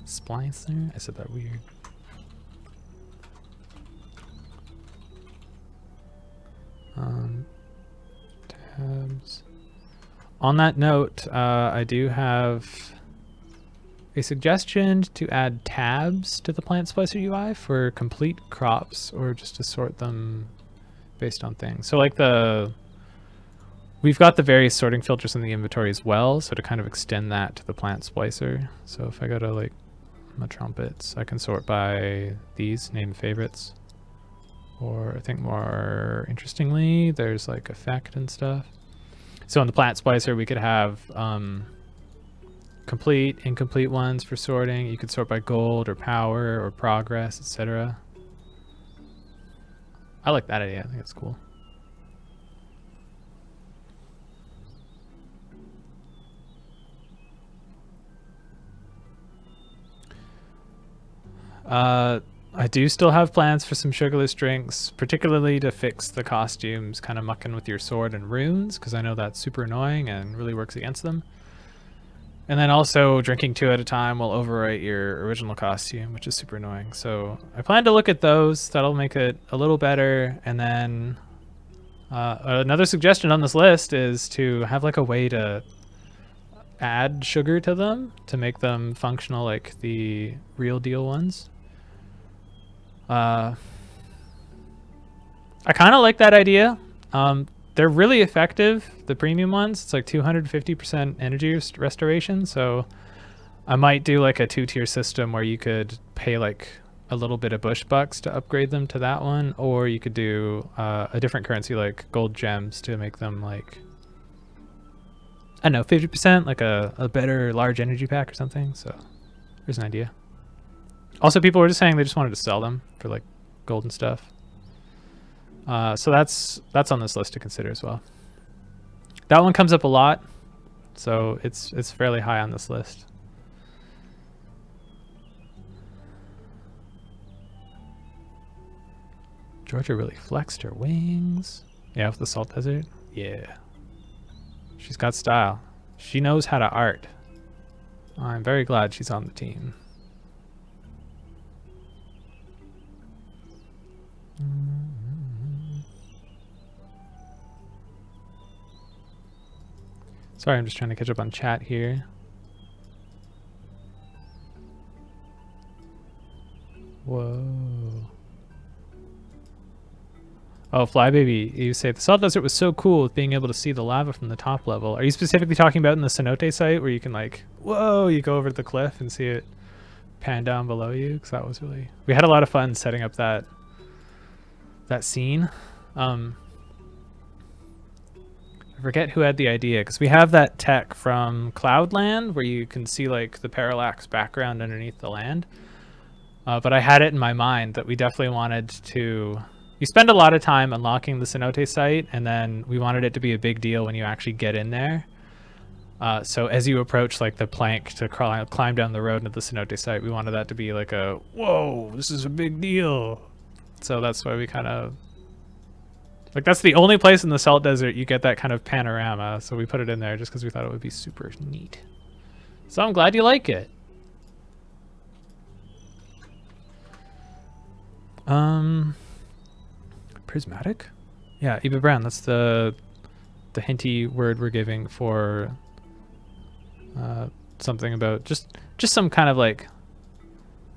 Splicer? I said that weird. Tabs. On that note, I do have a suggestion to add tabs to the Plant Splicer UI for complete crops, or just to sort them based on things. So like we've got the various sorting filters in the inventory as well, so to kind of extend that to the Plant Splicer. So if I go to like my trumpets, I can sort by these named favorites. Or I think more interestingly, there's like effect and stuff. So in the Plant Splicer, we could have complete, incomplete ones for sorting. You could sort by gold or power or progress, etc. I like that idea. I think it's cool. I do still have plans for some sugarless drinks, particularly to fix the costumes kind of mucking with your sword and runes, because I know that's super annoying and really works against them. And then also drinking 2 at a time will overwrite your original costume, which is super annoying. So I plan to look at those. That'll make it a little better. And then another suggestion on this list is to have like a way to add sugar to them to make them functional like the real deal ones. I kind of like that idea. They're really effective, the premium ones. It's like 250% energy restoration, so I might do like a 2-tier system where you could pay like a little bit of bush bucks to upgrade them to that one, or you could do a different currency like gold gems to make them like, I don't know, 50%, like a better large energy pack or something. So there's an idea. Also, people were just saying they just wanted to sell them for like gold and stuff. So that's on this list to consider as well. That one comes up a lot, so it's fairly high on this list. Georgia really flexed her wings. Yeah, with the salt desert. Yeah. She's got style. She knows how to art. I'm very glad she's on the team. Sorry, I'm just trying to catch up on chat here. Whoa. Oh, Flybaby, you say the salt desert was so cool with being able to see the lava from the top level. Are you specifically talking about in the cenote site where you can like, whoa, you go over the cliff and see it pan down below you? Because that was really... We had a lot of fun setting up that scene. forget who had the idea, because we have that tech from Cloudland where you can see like the parallax background underneath the land. But I had it in my mind that we definitely wanted to... You spend a lot of time unlocking the cenote site, and then we wanted it to be a big deal when you actually get in there. So as you approach like the plank to climb down the road into the cenote site, we wanted that to be like a, whoa, this is a big deal. So that's why we kind of... Like that's the only place in the Salt Desert you get that kind of panorama. So we put it in there just because we thought it would be super neat. So I'm glad you like it. Prismatic? Yeah, Eva Brown, that's the hinty word we're giving for something about just some kind of like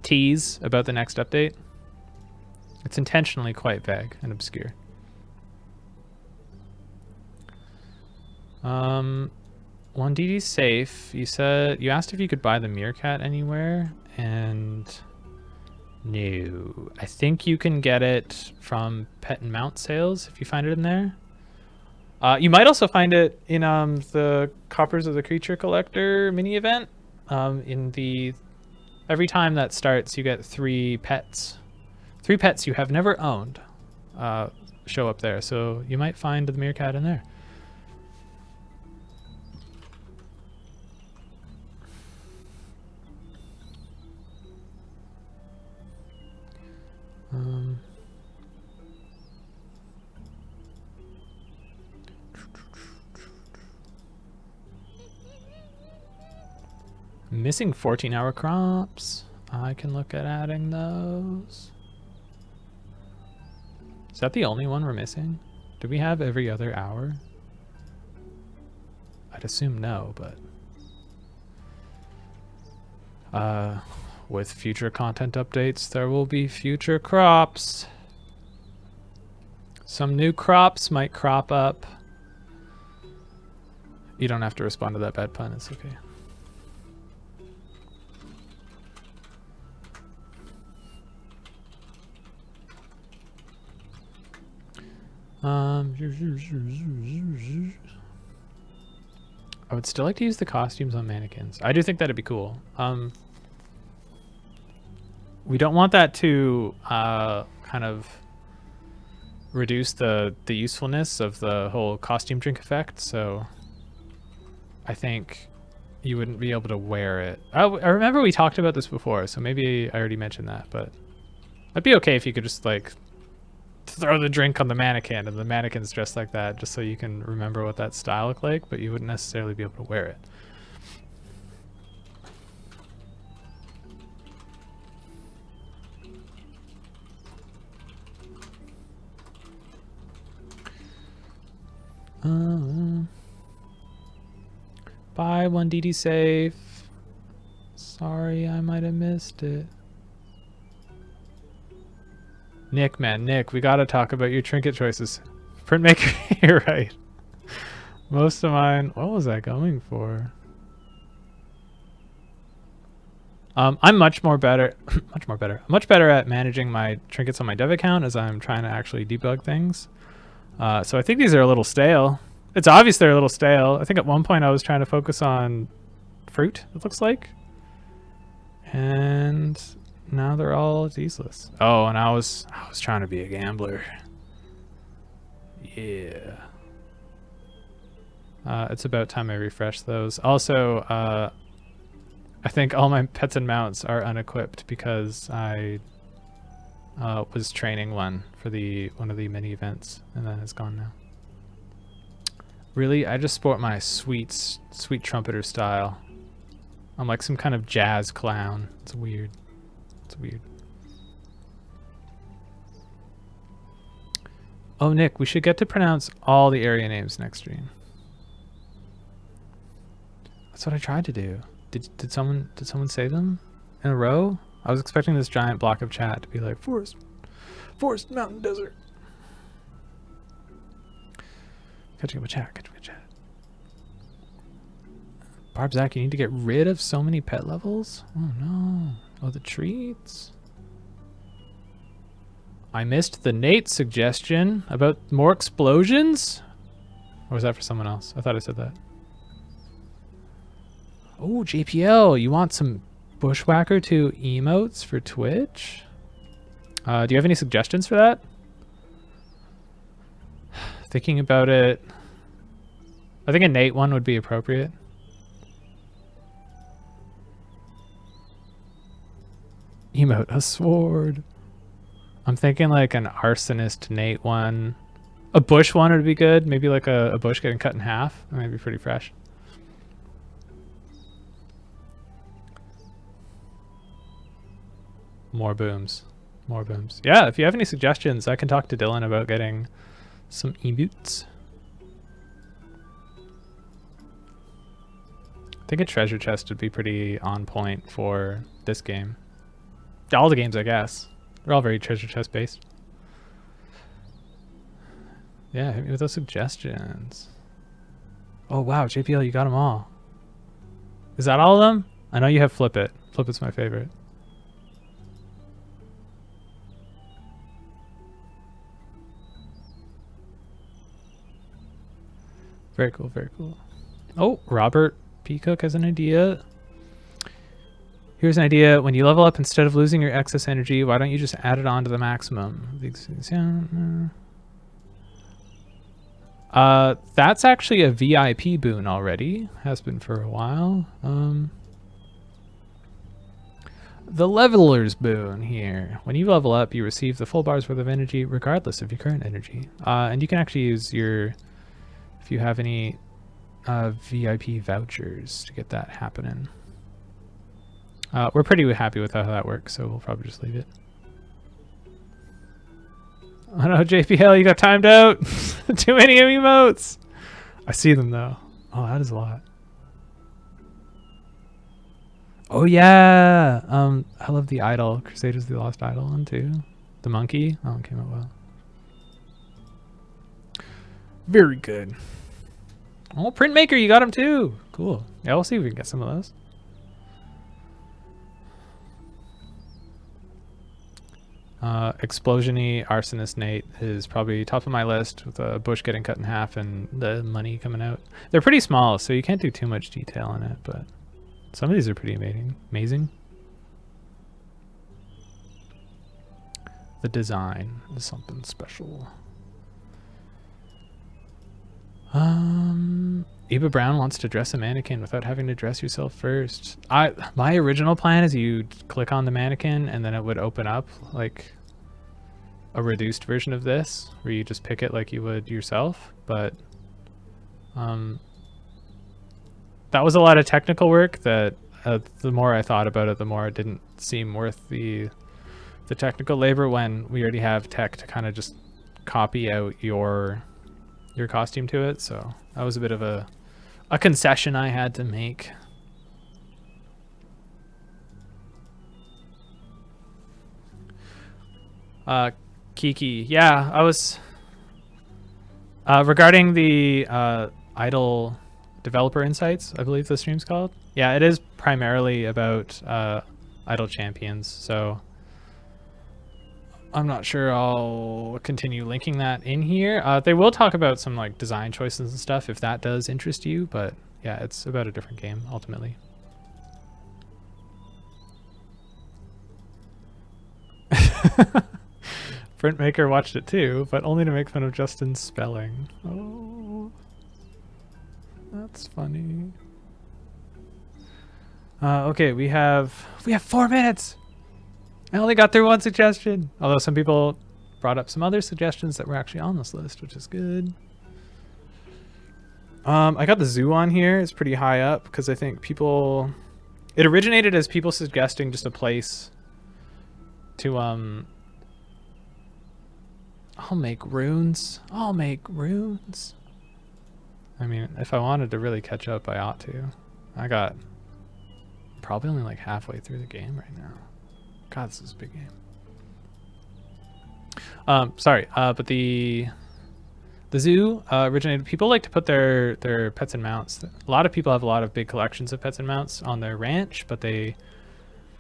tease about the next update. It's intentionally quite vague and obscure. 1DD safe. You asked if you could buy the meerkat anywhere, and no. I think you can get it from pet and mount sales if you find it in there. You might also find it in the Coppers of the Creature Collector mini event. Every time that starts, you get 3 pets. 3 pets you have never owned show up there, so you might find the meerkat in there. Missing 14-hour crops. I can look at adding those. Is that the only one we're missing? Do we have every other hour? I'd assume no, but... with future content updates, there will be future crops. Some new crops might crop up. You don't have to respond to that bad pun, it's okay. I would still like to use the costumes on mannequins. I do think that'd be cool. We don't want that to kind of reduce the usefulness of the whole costume drink effect, so I think you wouldn't be able to wear it. I remember we talked about this before, so maybe I already mentioned that, but it'd be okay if you could just like throw the drink on the mannequin and the mannequin's dressed like that, just so you can remember what that style looked like, but you wouldn't necessarily be able to wear it. Bye, 1DD safe. Sorry, I might have missed it. Nick, man, Nick, we gotta talk about your trinket choices. Printmaker, you're right. Most of mine, what was I going for? I'm much better at managing my trinkets on my dev account as I'm trying to actually debug things. So I think these are a little stale. It's obvious they're a little stale. I think at one point I was trying to focus on fruit, it looks like. And now they're all useless. Oh, and I was trying to be a gambler. Yeah. It's about time I refresh those. Also, I think all my pets and mounts are unequipped because I was training one for one of the mini events, and then it's gone now. Really, I just sport my sweet trumpeter style. I'm like some kind of jazz clown. It's weird. It's weird. Oh, Nick, we should get to pronounce all the area names next stream. That's what I tried to do. Did someone say them in a row? I was expecting this giant block of chat to be like forest, mountain, desert. Catching up with chat. Barb Zach, you need to get rid of so many pet levels? Oh no. Oh, the treats. I missed the Nate suggestion about more explosions. Or was that for someone else? I thought I said that. Oh, JPL, you want some Bushwhacker 2 emotes for Twitch? Do you have any suggestions for that? Thinking about it, I think a Nate one would be appropriate. Emote, a sword. I'm thinking like an arsonist Nate one. A bush one would be good. Maybe like a bush getting cut in half. That might be pretty fresh. More booms. More booms. Yeah, if you have any suggestions, I can talk to Dylan about getting some emotes. I think a treasure chest would be pretty on point for this game. All the games, I guess. They're all very treasure chest based. Yeah, hit me with those suggestions. Oh wow, JPL, you got them all. Is that all of them? I know you have Flip It. Flip It's my favorite. Very cool, very cool. Oh, Robert Peacock has an idea. Here's an idea. When you level up, instead of losing your excess energy, why don't you just add it on to the maximum? That's actually a VIP boon already. Has been for a while. The Leveler's boon here. When you level up, you receive the full bar's worth of energy regardless of your current energy. And you can actually use your... if you have any VIP vouchers to get that happening. We're pretty happy with how that works, so we'll probably just leave it. Oh no, JPL, you got timed out. Too many emotes. I see them though. Oh, that is a lot. Oh yeah. I love the idol. Crusaders of the Lost Idol one too. The monkey. Oh, it came out well. Very good. Oh, Printmaker, you got him too. Cool. Yeah, we'll see if we can get some of those. Explosion-y Arsonist Nate is probably top of my list with a bush getting cut in half and the money coming out. They're pretty small, so you can't do too much detail in it, but some of these are pretty amazing. The design is something special. Eva Brown wants to dress a mannequin without having to dress yourself first. My original plan is you click on the mannequin and then it would open up like a reduced version of this where you just pick it like you would yourself, but that was a lot of technical work that the more I thought about it, the more it didn't seem worth the technical labor when we already have tech to kind of just copy out your costume to it. So that was a bit of a concession I had to make. Kiki, yeah, I was regarding the idle developer insights, I believe the stream's called. Yeah, it is primarily about idle champions, so I'm not sure I'll continue linking that in here. They will talk about some like design choices and stuff if that does interest you, but yeah, it's about a different game ultimately. Printmaker watched it too, but only to make fun of Justin's spelling. Oh, that's funny. Okay, we have 4 minutes. I only got through one suggestion, although some people brought up some other suggestions that were actually on this list, which is good. I got the zoo on here. It's pretty high up because I think it originated as people suggesting just a place to I'll make runes. I mean, if I wanted to really catch up, I ought to. I got probably only like halfway through the game right now. God, this is a big game. Sorry, but the zoo originated. People like to put their pets and mounts. A lot of people have a lot of big collections of pets and mounts on their ranch, but they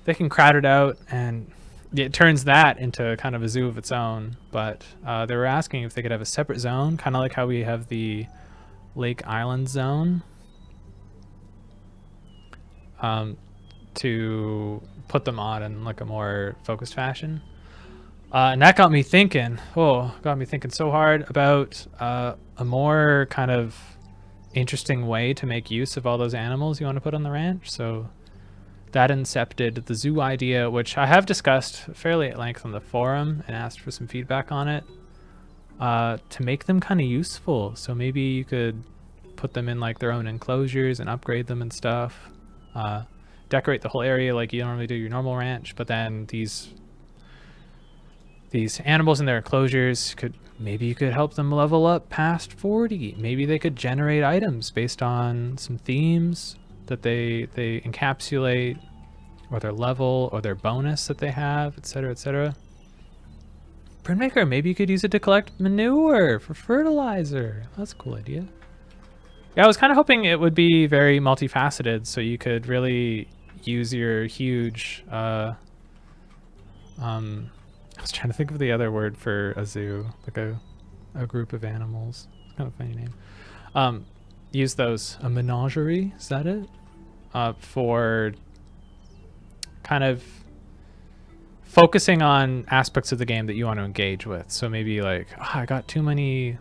can crowd it out, and it turns that into kind of a zoo of its own. But they were asking if they could have a separate zone, kind of like how we have the Lake Island zone to put them on in like a more focused fashion. And that got me thinking, so hard about a more kind of interesting way to make use of all those animals you want to put on the ranch. So that incepted the zoo idea, which I have discussed fairly at length on the forum and asked for some feedback on it, to make them kind of useful. So maybe you could put them in like their own enclosures and upgrade them and stuff. Decorate the whole area like you normally do your normal ranch, but then these animals in their enclosures maybe you could help them level up past 40. Maybe they could generate items based on some themes that they encapsulate, or their level, or their bonus that they have, etc., etc. Printmaker, maybe you could use it to collect manure for fertilizer. That's a cool idea. Yeah, I was kind of hoping it would be very multifaceted, so you could really use your huge I was trying to think of the other word for a zoo, like a group of animals. It's kind of a funny name. Use those, a menagerie, is that it? For kind of focusing on aspects of the game that you want to engage with. So maybe like, I got too many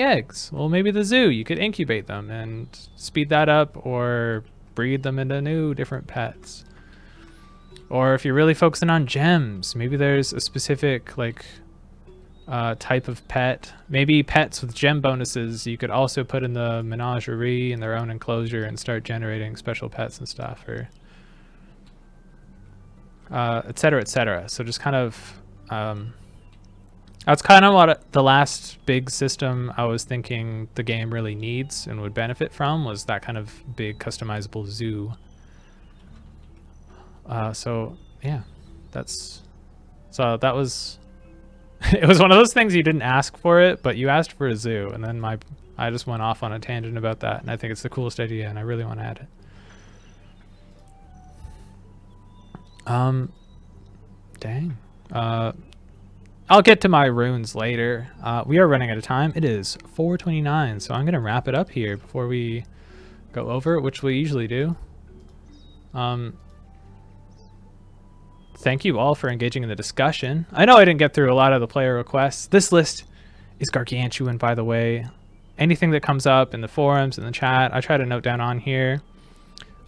eggs. Well, maybe the zoo, you could incubate them and speed that up, or breed them into new different pets. Or if you're really focusing on gems, maybe there's a specific like type of pet. Maybe pets with gem bonuses you could also put in the menagerie in their own enclosure and start generating special pets and stuff, or etc., etc. So just kind of that's kind of what the last big system I was thinking the game really needs and would benefit from, was that kind of big customizable zoo. So yeah, that was it was one of those things you didn't ask for it, but you asked for a zoo, and then I just went off on a tangent about that, and I think it's the coolest idea, and I really want to add it. Dang. I'll get to my runes later. We are running out of time. It is 4:29, so I'm gonna wrap it up here before we go over, which we usually do. Thank you all for engaging in the discussion. I know I didn't get through a lot of the player requests. This list is gargantuan, by the way. Anything that comes up in the forums, in the chat, I try to note down on here.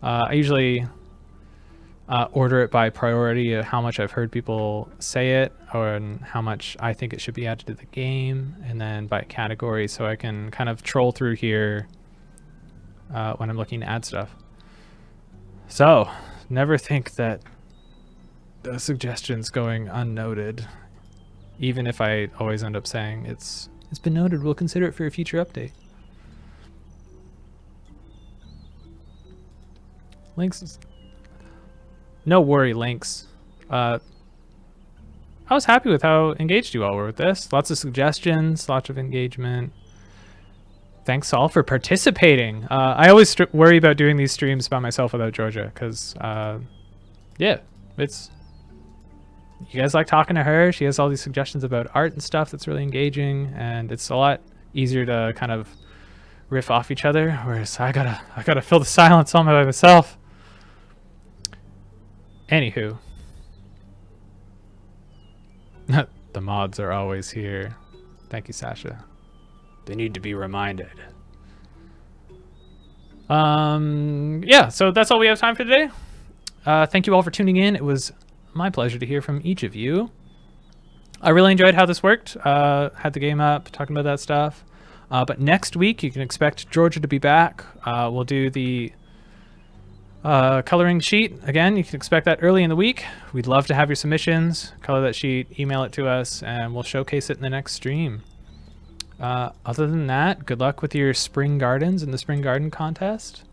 I usually order it by priority of how much I've heard people say it, or how much I think it should be added to the game, and then by category, so I can kind of troll through here when I'm looking to add stuff. So, never think that the suggestions going unnoted, even if I always end up saying it's been noted, we'll consider it for a future update. Links, no worry, Links. I was happy with how engaged you all were with this. Lots of suggestions, lots of engagement. Thanks all for participating. I always worry about doing these streams by myself without Georgia, because yeah, you guys like talking to her. She has all these suggestions about art and stuff that's really engaging, and it's a lot easier to kind of riff off each other, whereas I gotta fill the silence all by myself. Anywho, the mods are always here. Thank you, Sasha. They need to be reminded. Yeah, so that's all we have time for today. Thank you all for tuning in. It was my pleasure to hear from each of you. I really enjoyed how this worked. Had the game up, talking about that stuff. But next week, you can expect Georgia to be back. We'll do the coloring sheet again. You can expect that early in the week. We'd love to have your submissions. Color that sheet, email it to us, and we'll showcase it in the next stream. Other than that, good luck with your spring gardens and the spring garden contest.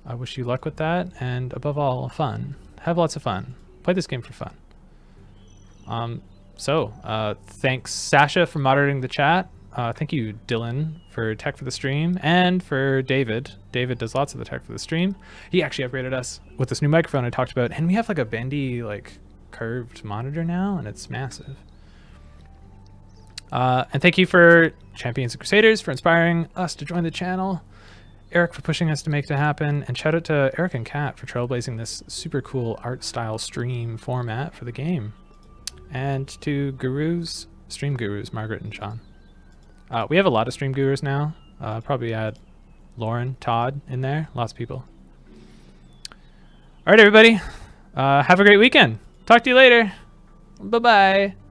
I wish you luck with that, and above all, fun. Have lots of fun. Play this game for fun. Thanks Sasha for moderating the chat. Thank you, Dylan, for tech for the stream, and for David. David does lots of the tech for the stream. He actually upgraded us with this new microphone I talked about, and we have like a bendy, like curved monitor now, and it's massive. And thank you for Champions and Crusaders for inspiring us to join the channel. Eric for pushing us to make it happen. And shout out to Eric and Kat for trailblazing this super cool art style stream format for the game. And to gurus, stream gurus, Margaret and Sean. We have a lot of stream gurus now. Probably add Lauren, Todd in there. Lots of people. All right, everybody. Have a great weekend. Talk to you later. Bye-bye.